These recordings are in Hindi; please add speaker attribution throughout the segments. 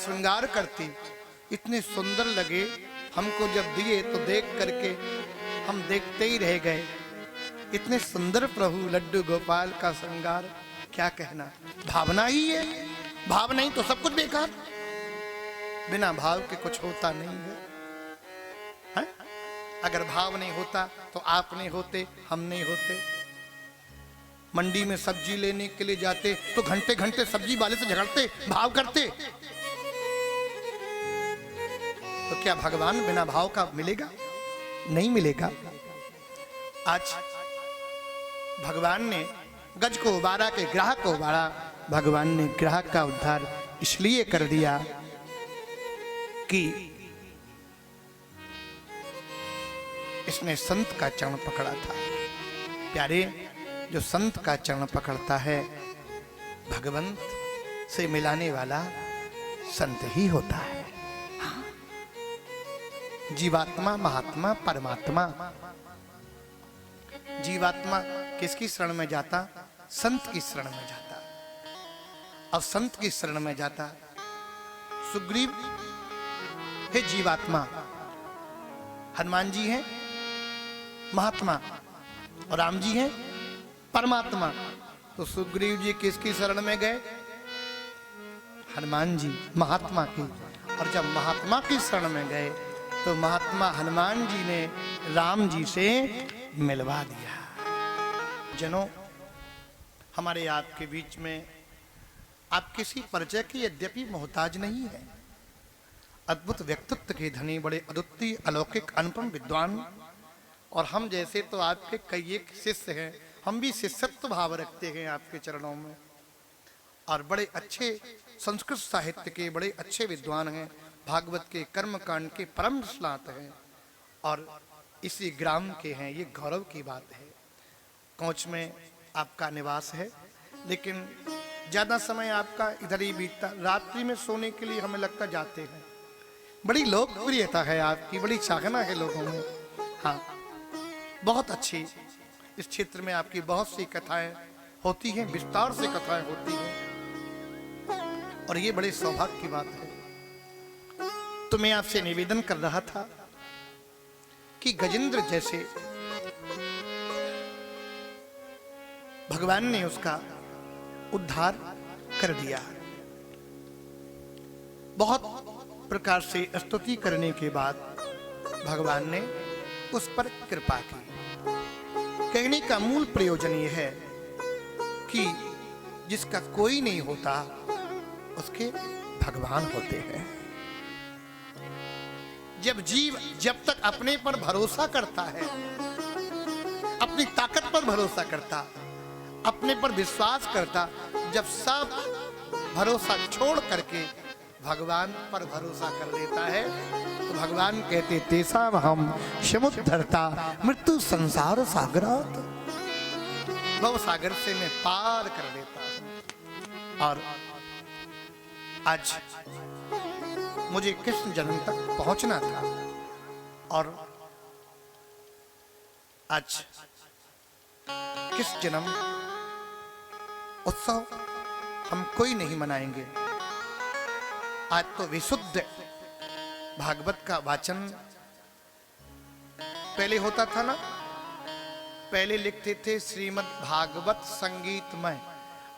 Speaker 1: श्रृंगार करती, इतने सुंदर लगे, हमको जब दिए तो देख करके हम देखते ही रह गए। इतने सुंदर प्रभु लड्डू गोपाल का श्रृंगार, क्या कहना। भावना ही है, भाव नहीं तो सब कुछ बेकार। बिना भाव के कुछ होता नहीं है? अगर भाव नहीं होता तो आप नहीं होते, हम नहीं होते। मंडी में सब्जी लेने के लिए जाते तो घंटे घंटे सब्जी वाले से झगड़ते, भाव करते। तो क्या भगवान बिना भाव का मिलेगा? नहीं मिलेगा। आज भगवान ने गज को उबारा के ग्राहक को उबारा। भगवान ने ग्राहक का उद्धार इसलिए कर दिया कि इसने संत का चरण पकड़ा था। प्यारे, जो संत का चरण पकड़ता है, भगवंत से मिलाने वाला संत ही होता है। जीवात्मा, महात्मा, परमात्मा। जीवात्मा किसकी शरण में जाता? संत की शरण में जाता। और संत की शरण में जाता। सुग्रीव है जीवात्मा, हनुमान जी हैं महात्मा और राम जी हैं परमात्मा। तो सुग्रीव जी किसकी शरण में गए? हनुमान जी, महात्मा की। और जब महात्मा की शरण में गए तो महात्मा हनुमान जी ने राम जी से मिलवा दिया। जनों, हमारे आपके बीच में आप किसी परिचय की यद्यपि मोहताज नहीं है। अद्भुत व्यक्तित्व के धनी, बड़े अद्वितीय, अलौकिक, अनुपम विद्वान, और हम जैसे तो आपके कई एक शिष्य हैं। हम भी शिष्यत्व भाव रखते हैं आपके चरणों में, और बड़े अच्छे संस्कृत साहित्य के बड़े अच्छे विद्वान हैं। भागवत के कर्मकांड के परम निष्णात हैं और इसी ग्राम के हैं। ये गौरव की बात है। कोच में आपका निवास है, लेकिन ज्यादा समय आपका इधर ही बीतता। रात्रि में सोने के लिए हमें लगता जाते हैं। बड़ी लोकप्रियता है आपकी, बड़ी चाहना है लोगों में। हाँ, बहुत अच्छी। इस क्षेत्र में आपकी बहुत सी कथाएं होती हैं, विस्तार से कथाएं होती हैं, और ये बड़े सौभाग्य की बात है। तो मैं आपसे निवेदन कर रहा था कि गजेंद्र जैसे भगवान ने उसका उद्धार कर दिया। बहुत प्रकार से स्तुति करने के बाद भगवान ने उस पर कृपा की। कहने का मूल प्रयोजन यह है कि जिसका कोई नहीं होता उसके भगवान होते हैं। जब जीव जब तक अपने पर भरोसा करता है, अपनी ताकत पर भरोसा करता, अपने पर विश्वास करता, जब सब भरोसा छोड़ करके भगवान पर भरोसा कर लेता है, तो भगवान कहते तेसा हम समुद्धरता मृत्यु संसार सागरात। भव सागर से मैं पार कर देता हूं। और आज मुझे कृष्ण जन्म तक पहुंचना था, और आज कृष्ण जन्म उत्सव हम कोई नहीं मनाएंगे। आज तो विशुद्ध भागवत का वाचन पहले होता था ना। पहले लिखते थे श्रीमद् भागवत संगीतमय,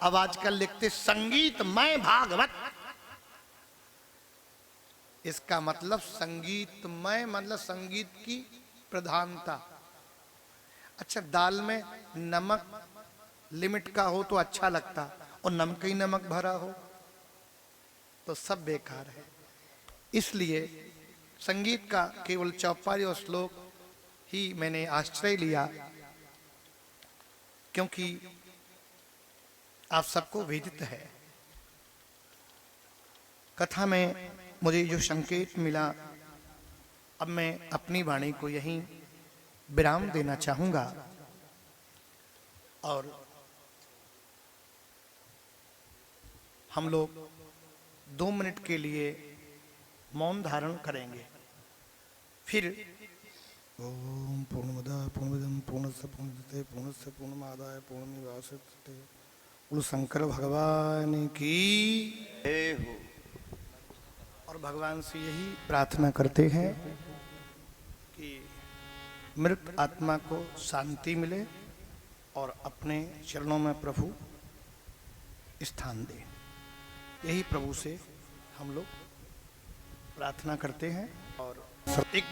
Speaker 1: अब आजकल लिखते संगीतमय भागवत। इसका मतलब संगीतमय मतलब संगीत की प्रधानता। अच्छा, दाल में नमक लिमिट का हो तो अच्छा लगता, और नमक ही नमक भरा हो तो सब बेकार है। इसलिए संगीत का केवल चौपाई और श्लोक ही मैंने आश्रय लिया, क्योंकि आप सबको विदित है। कथा में मुझे जो संकेत मिला, अब मैं अपनी वाणी को यहीं विराम देना चाहूंगा, और हम लोग 2 मिनट के लिए मौन धारण करेंगे। फिर ओम पूर्णमदः पूर्णमिदं पूर्णस्य पूर्णमुदच्यते पूर्णस्य पूर्णमादाय पूर्णमेवावशिष्यते। बोलो शंकर भगवान की जय हो। और भगवान से यही प्रार्थना करते हैं कि मृत आत्मा को शांति मिले और अपने चरणों में प्रभु स्थान दे। यही प्रभु से हम लोग प्रार्थना करते हैं। और एक